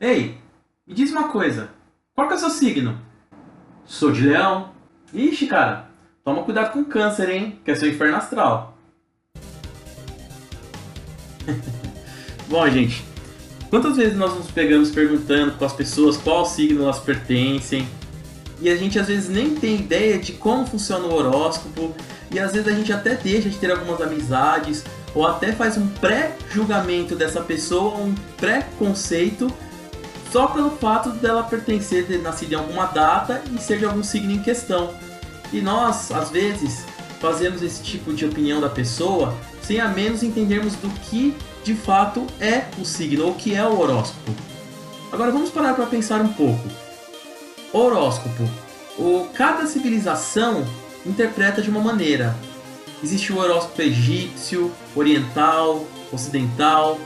Ei, me diz uma coisa. Qual que é o seu signo? Sou de leão. Ixi, cara, toma cuidado com câncer, hein? Que é seu inferno astral. Bom, gente, quantas vezes nós nos pegamos perguntando com as pessoas qual signo elas pertencem? E a gente às vezes nem tem ideia de como funciona o horóscopo. E às vezes a gente até deixa de ter algumas amizades. Ou até faz um pré-julgamento dessa pessoa, um pré-conceito só pelo fato dela pertencer, ter nascido em alguma data e ser de algum signo em questão. E nós, às vezes, fazemos esse tipo de opinião da pessoa sem a menos entendermos do que de fato é o signo, ou o que é o horóscopo. Agora vamos parar para pensar um pouco. Horóscopo. Cada civilização interpreta de uma maneira. Existe o horóscopo egípcio, oriental, ocidental.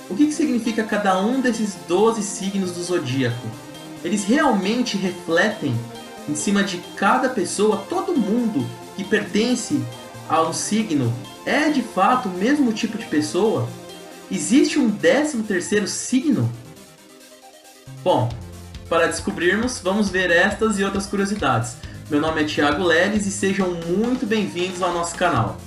O que significa cada um desses 12 signos do zodíaco? Eles realmente refletem em cima de cada pessoa, todo mundo que pertence ao signo é de fato o mesmo tipo de pessoa? Existe um 13º signo? Bom, para descobrirmos, vamos ver estas e outras curiosidades. Meu nome é Thiago Leles e sejam muito bem-vindos ao nosso canal.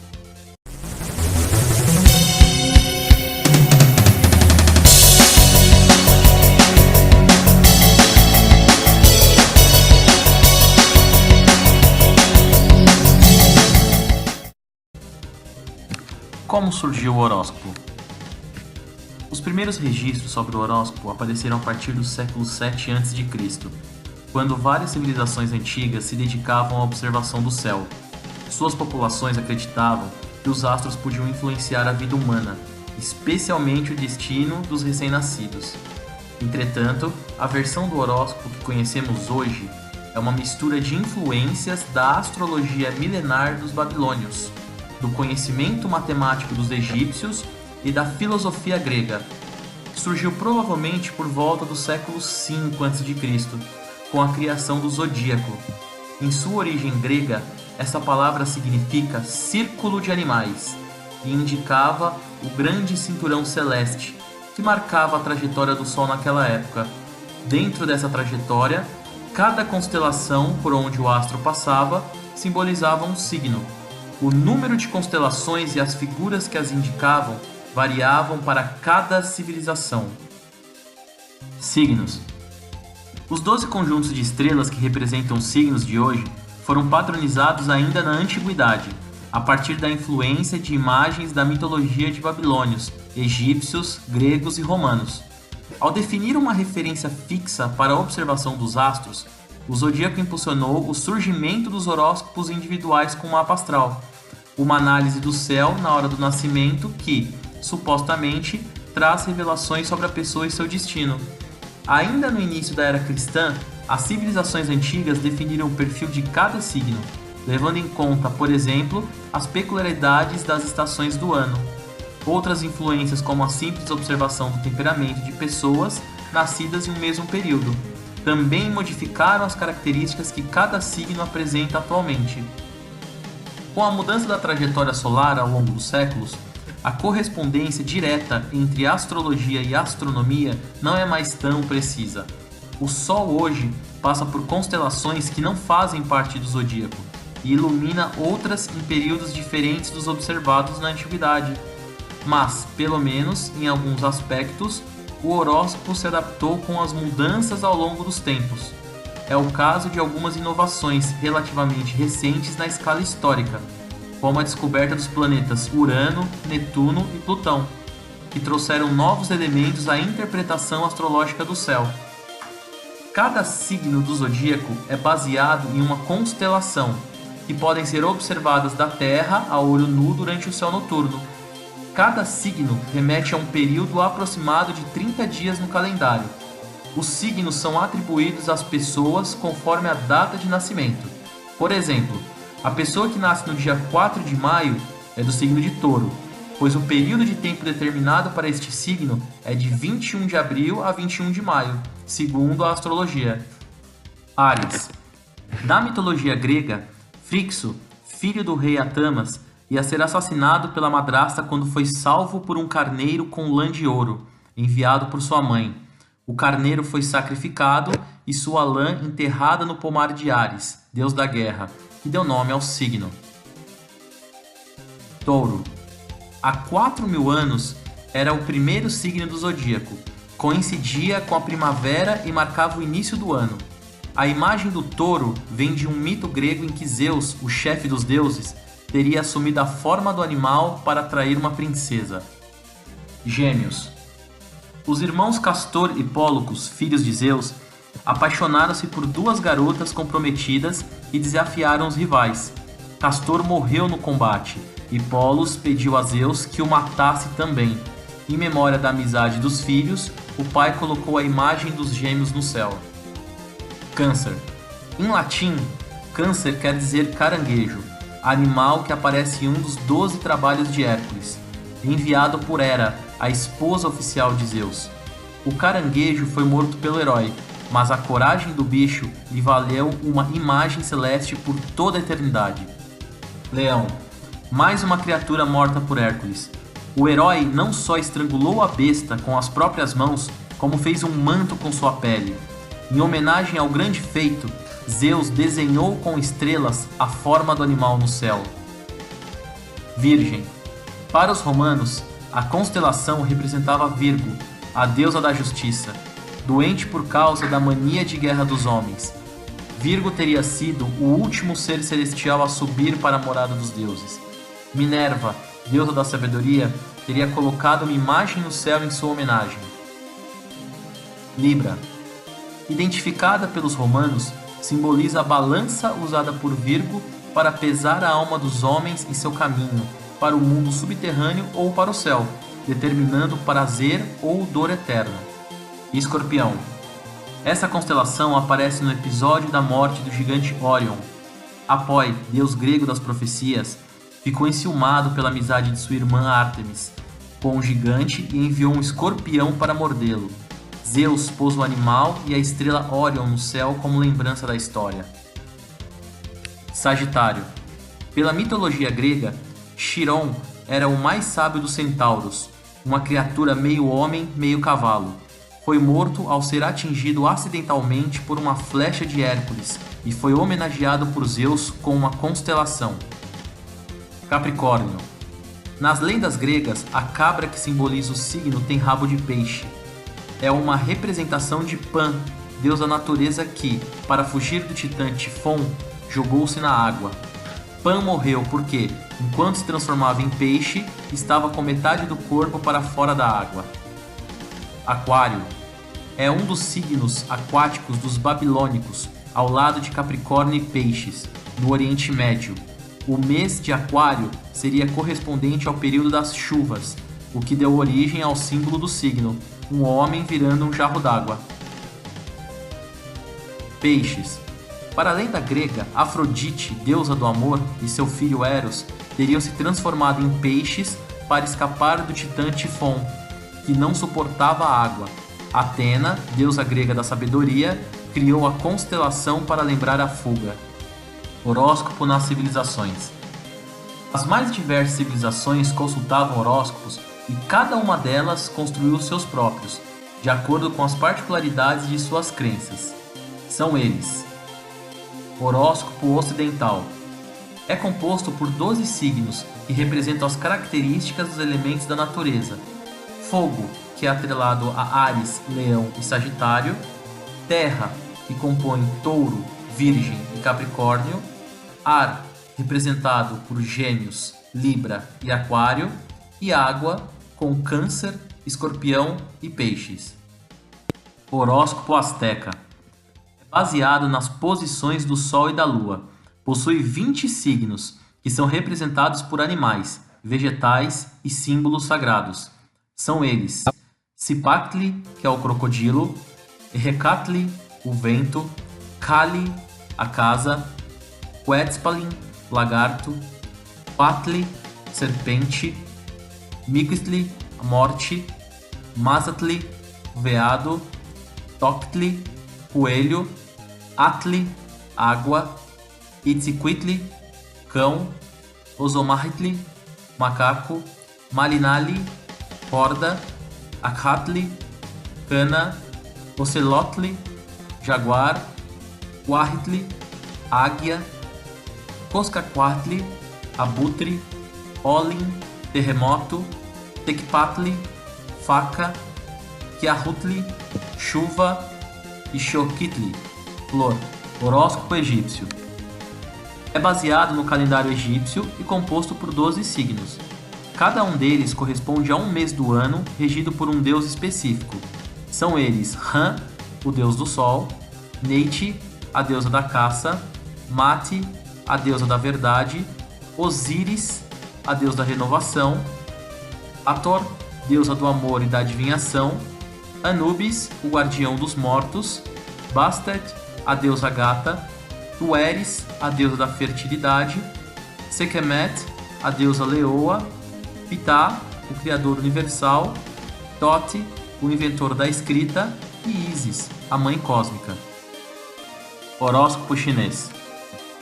Como surgiu o horóscopo? Os primeiros registros sobre o horóscopo apareceram a partir do século 7 a.C., quando várias civilizações antigas se dedicavam à observação do céu. Suas populações acreditavam que os astros podiam influenciar a vida humana, especialmente o destino dos recém-nascidos. Entretanto, a versão do horóscopo que conhecemos hoje é uma mistura de influências da astrologia milenar dos babilônios, do conhecimento matemático dos egípcios e da filosofia grega. Surgiu provavelmente por volta do século V a.C., com a criação do zodíaco. Em sua origem grega, essa palavra significa círculo de animais e indicava o grande cinturão celeste que marcava a trajetória do Sol naquela época. Dentro dessa trajetória, cada constelação por onde o astro passava simbolizava um signo. O número de constelações e as figuras que as indicavam variavam para cada civilização. Signos. Os 12 conjuntos de estrelas que representam os signos de hoje foram padronizados ainda na antiguidade, a partir da influência de imagens da mitologia de babilônios, egípcios, gregos e romanos. Ao definir uma referência fixa para a observação dos astros, o zodíaco impulsionou o surgimento dos horóscopos individuais com o mapa astral, uma análise do céu na hora do nascimento que, supostamente, traz revelações sobre a pessoa e seu destino. Ainda no início da era cristã, as civilizações antigas definiram o perfil de cada signo, levando em conta, por exemplo, as peculiaridades das estações do ano. Outras influências, como a simples observação do temperamento de pessoas nascidas em um mesmo período, também modificaram as características que cada signo apresenta atualmente. Com a mudança da trajetória solar ao longo dos séculos, a correspondência direta entre astrologia e astronomia não é mais tão precisa. O Sol hoje passa por constelações que não fazem parte do zodíaco e ilumina outras em períodos diferentes dos observados na antiguidade. Mas, pelo menos em alguns aspectos, o horóscopo se adaptou com as mudanças ao longo dos tempos. É o caso de algumas inovações relativamente recentes na escala histórica, como a descoberta dos planetas Urano, Netuno e Plutão, que trouxeram novos elementos à interpretação astrológica do céu. Cada signo do zodíaco é baseado em uma constelação, que podem ser observadas da Terra a olho nu durante o céu noturno. Cada signo remete a um período aproximado de 30 dias no calendário. Os signos são atribuídos às pessoas conforme a data de nascimento. Por exemplo, a pessoa que nasce no dia 4 de maio é do signo de Touro, pois o período de tempo determinado para este signo é de 21 de abril a 21 de maio, segundo a astrologia. Áries. Na mitologia grega, Frixo, filho do rei Atamas, ia ser assassinado pela madrasta quando foi salvo por um carneiro com lã de ouro, enviado por sua mãe. O carneiro foi sacrificado e sua lã enterrada no pomar de Ares, deus da guerra, que deu nome ao signo. Touro. Há 4.000 anos era o primeiro signo do zodíaco. Coincidia com a primavera e marcava o início do ano. A imagem do touro vem de um mito grego em que Zeus, o chefe dos deuses, teria assumido a forma do animal para atrair uma princesa. Gêmeos. Os irmãos Castor e Pólux, filhos de Zeus, apaixonaram-se por duas garotas comprometidas e desafiaram os rivais. Castor morreu no combate e Pólux pediu a Zeus que o matasse também. Em memória da amizade dos filhos, o pai colocou a imagem dos gêmeos no céu. Câncer. Em latim, câncer quer dizer caranguejo, animal que aparece em um dos 12 trabalhos de Hércules, enviado por Hera, a esposa oficial de Zeus. O caranguejo foi morto pelo herói, mas a coragem do bicho lhe valeu uma imagem celeste por toda a eternidade. Leão. Mais uma criatura morta por Hércules. O herói não só estrangulou a besta com as próprias mãos, como fez um manto com sua pele. Em homenagem ao grande feito, Zeus desenhou com estrelas a forma do animal no céu. Virgem. Para os romanos, a constelação representava Virgo, a deusa da justiça, doente por causa da mania de guerra dos homens. Virgo teria sido o último ser celestial a subir para a morada dos deuses. Minerva, deusa da sabedoria, teria colocado uma imagem no céu em sua homenagem. Libra. Identificada pelos romanos, simboliza a balança usada por Virgo para pesar a alma dos homens em seu caminho para o mundo subterrâneo ou para o céu, determinando prazer ou dor eterna. Escorpião. Essa constelação aparece no episódio da morte do gigante Órion. Apoi, deus grego das profecias, ficou enciumado pela amizade de sua irmã Ártemis com o gigante e enviou um escorpião para mordê-lo. Zeus pôs o animal e a estrela Órion no céu como lembrança da história. Sagitário. Pela mitologia grega, Chiron era o mais sábio dos centauros, uma criatura meio homem, meio cavalo. Foi morto ao ser atingido acidentalmente por uma flecha de Hércules e foi homenageado por Zeus com uma constelação. Capricórnio. Nas lendas gregas, a cabra que simboliza o signo tem rabo de peixe. É uma representação de Pan, deus da natureza que, para fugir do titã Tifon, jogou-se na água. Pan morreu porque, enquanto se transformava em peixe, estava com metade do corpo para fora da água. Aquário. É um dos signos aquáticos dos babilônicos, ao lado de Capricórnio e Peixes, no Oriente Médio. O mês de Aquário seria correspondente ao período das chuvas, o que deu origem ao símbolo do signo, um homem virando um jarro d'água. Peixes. Para a lenda grega, Afrodite, deusa do amor, e seu filho Eros teriam se transformado em peixes para escapar do titã Tifon, que não suportava a água. Atena, deusa grega da sabedoria, criou a constelação para lembrar a fuga. Horóscopo nas civilizações. As mais diversas civilizações consultavam horóscopos e cada uma delas construiu os seus próprios, de acordo com as particularidades de suas crenças. São eles: Horóscopo ocidental. É composto por 12 signos que representam as características dos elementos da natureza. Fogo, que é atrelado a Áries, Leão e Sagitário. Terra, que compõe Touro, Virgem e Capricórnio. Ar, representado por Gêmeos, Libra e Aquário. E água, com Câncer, Escorpião e Peixes. Horóscopo asteca. É baseado nas posições do Sol e da Lua. Possui 20 signos, que são representados por animais, vegetais e símbolos sagrados. São eles: Cipactli, que é o crocodilo; Hecatli, o vento; Kali, a casa; Quetzalcoatl, lagarto; Patli, serpente; Mixtli, a morte; Mazatli, veado; Toctli, coelho; Atli, água; Itziquitli, cão; Ozomatli, macaco; Malinali, corda; Akhatli, cana; Ocelotli, jaguar, Quahtli, águia, Coscaquatli, abutre, Olin, terremoto, Tecpatli, faca, Quiahutli, chuva e Xochitli, flor. Horóscopo egípcio. É baseado no calendário egípcio e composto por 12 signos. Cada um deles corresponde a um mês do ano regido por um deus específico. São eles Ran, o deus do sol, Neiti, a deusa da caça, Mati, a deusa da verdade, Osíris, a deusa da renovação, Hathor, deusa do amor e da adivinhação, Anubis, o guardião dos mortos, Bastet, a deusa gata, Tueris, a deusa da fertilidade, Sekhmet, a deusa leoa, Ptah, o criador universal, Thoth, o inventor da escrita, e Isis, a mãe cósmica. Horóscopo chinês.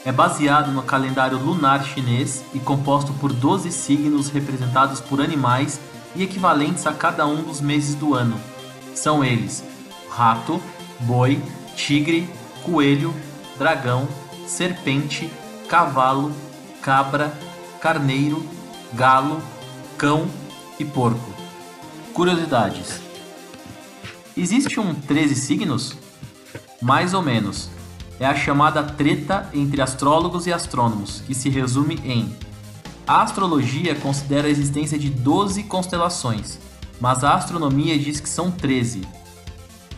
É baseado no calendário lunar chinês e composto por 12 signos representados por animais e equivalentes a cada um dos meses do ano. São eles: rato, boi, tigre, coelho, dragão, serpente, cavalo, cabra, carneiro, galo, cão e porco. Curiosidades. Existe um 13 signos? Mais ou menos. É a chamada treta entre astrólogos e astrônomos, que se resume em: a astrologia considera a existência de 12 constelações, mas a astronomia diz que são 13.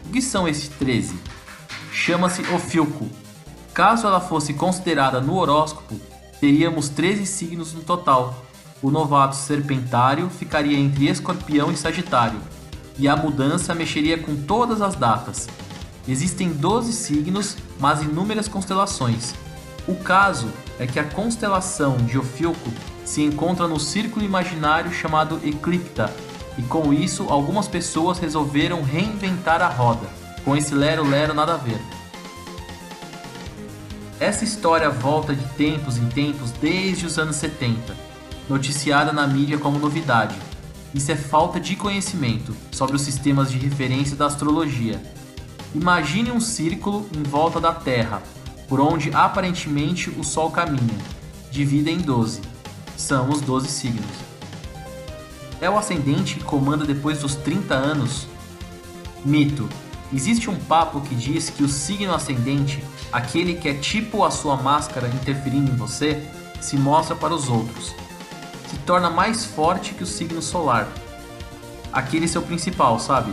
O que são esses 13? Chama-se Ofiuco. Caso ela fosse considerada no horóscopo, teríamos 13 signos no total. O novato serpentário ficaria entre Escorpião e Sagitário, e a mudança mexeria com todas as datas. Existem 12 signos, mas inúmeras constelações. O caso é que a constelação de Ofiuco se encontra no círculo imaginário chamado Eclípta, e com isso algumas pessoas resolveram reinventar a roda, com esse lero-lero nada a ver. Essa história volta de tempos em tempos desde os anos 70, noticiada na mídia como novidade. Isso é falta de conhecimento sobre os sistemas de referência da astrologia. Imagine um círculo em volta da Terra, por onde aparentemente o Sol caminha. Divida em 12. São os 12 signos. É o ascendente que comanda depois dos 30 anos? Mito. Existe um papo que diz que o signo ascendente, aquele que é tipo a sua máscara interferindo em você, se mostra para os outros. Se torna mais forte que o signo solar. Aquele seu principal, sabe?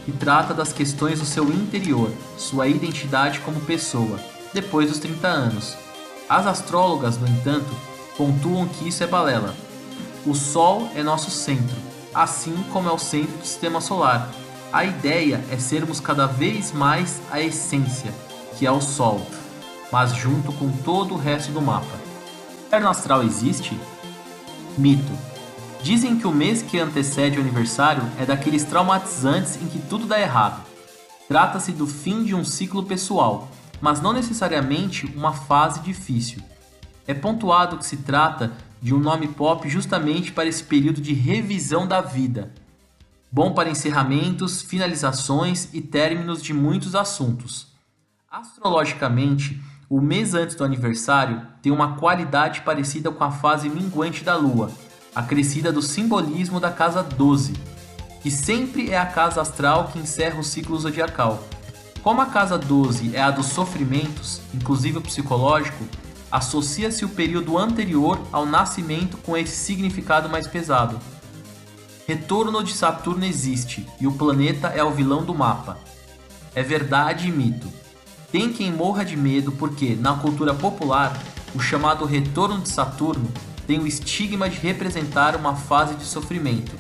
Que trata das questões do seu interior, sua identidade como pessoa, depois dos 30 anos. As astrólogas, no entanto, pontuam que isso é balela. O Sol é nosso centro, assim como é o centro do sistema solar. A ideia é sermos cada vez mais a essência, que é o Sol, mas junto com todo o resto do mapa. O inferno astral existe? Mito. Dizem que o mês que antecede o aniversário é daqueles traumatizantes em que tudo dá errado. Trata-se do fim de um ciclo pessoal, mas não necessariamente uma fase difícil. É pontuado que se trata de um nome pop justamente para esse período de revisão da vida. Bom para encerramentos, finalizações e términos de muitos assuntos. Astrologicamente, o mês antes do aniversário tem uma qualidade parecida com a fase minguante da Lua, acrescida do simbolismo da casa 12, que sempre é a casa astral que encerra o ciclo zodiacal. Como a casa 12 é a dos sofrimentos, inclusive o psicológico, associa-se o período anterior ao nascimento com esse significado mais pesado. Retorno de Saturno existe e o planeta é o vilão do mapa. É verdade e mito. Tem quem morra de medo porque, na cultura popular, o chamado retorno de Saturno tem o estigma de representar uma fase de sofrimento.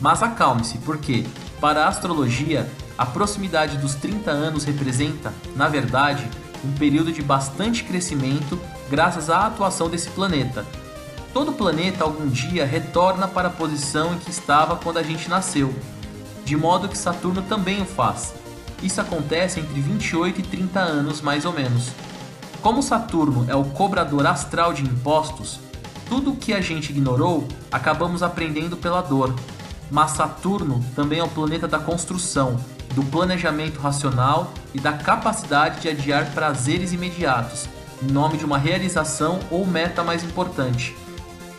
Mas acalme-se, porque, para a astrologia, a proximidade dos 30 anos representa, na verdade, um período de bastante crescimento graças à atuação desse planeta. Todo planeta algum dia retorna para a posição em que estava quando a gente nasceu, de modo que Saturno também o faz. Isso acontece entre 28 e 30 anos, mais ou menos. Como Saturno é o cobrador astral de impostos, tudo o que a gente ignorou, acabamos aprendendo pela dor. Mas Saturno também é o planeta da construção, do planejamento racional e da capacidade de adiar prazeres imediatos, em nome de uma realização ou meta mais importante.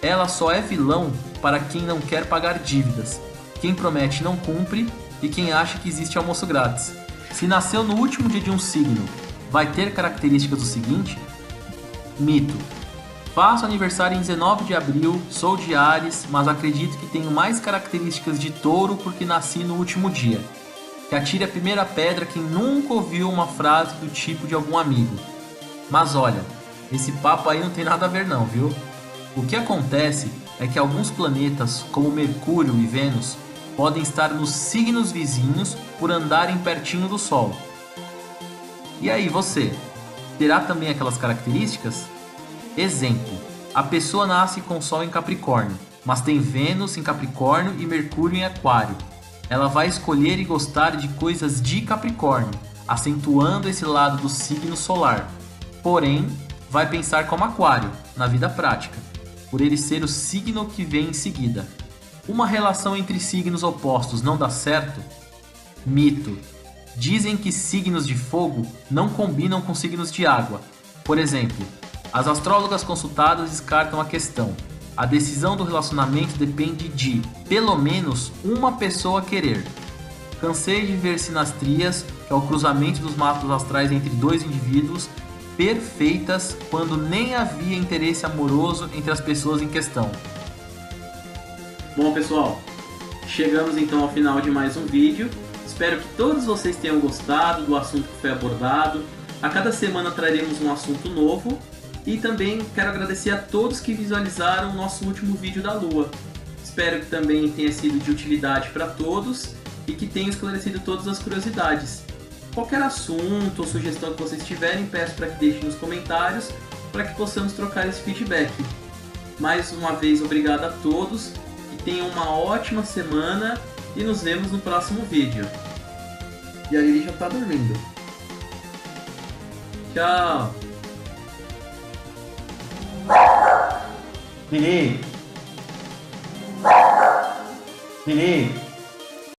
Ela só é vilão para quem não quer pagar dívidas, quem promete não cumpre e quem acha que existe almoço grátis. Se nasceu no último dia de um signo, vai ter características do seguinte? Mito. Faço aniversário em 19 de abril, sou de Áries, mas acredito que tenho mais características de Touro porque nasci no último dia. Que atire a primeira pedra quem nunca ouviu uma frase do tipo de algum amigo. Mas olha, esse papo aí não tem nada a ver não, viu? O que acontece é que alguns planetas, como Mercúrio e Vênus, podem estar nos signos vizinhos por andarem pertinho do Sol. E aí, você? Terá também aquelas características? Exemplo, a pessoa nasce com Sol em Capricórnio, mas tem Vênus em Capricórnio e Mercúrio em Aquário. Ela vai escolher e gostar de coisas de Capricórnio, acentuando esse lado do signo solar. Porém, vai pensar como Aquário, na vida prática, por ele ser o signo que vem em seguida. Uma relação entre signos opostos não dá certo? Mito. Dizem que signos de fogo não combinam com signos de água. Por exemplo, as astrólogas consultadas descartam a questão. A decisão do relacionamento depende de, pelo menos, uma pessoa querer. Cansei de ver sinastrias, que é o cruzamento dos mapas astrais entre dois indivíduos, perfeitas quando nem havia interesse amoroso entre as pessoas em questão. Bom, pessoal, chegamos então ao final de mais um vídeo. Espero que todos vocês tenham gostado do assunto que foi abordado. A cada semana traremos um assunto novo. E também quero agradecer a todos que visualizaram o nosso último vídeo da Lua. Espero que também tenha sido de utilidade para todos e que tenha esclarecido todas as curiosidades. Qualquer assunto ou sugestão que vocês tiverem, peço para que deixem nos comentários para que possamos trocar esse feedback. Mais uma vez, obrigado a todos, que tenham uma ótima semana e nos vemos no próximo vídeo. E aí ele já está dormindo. Tchau! Lili! Lili!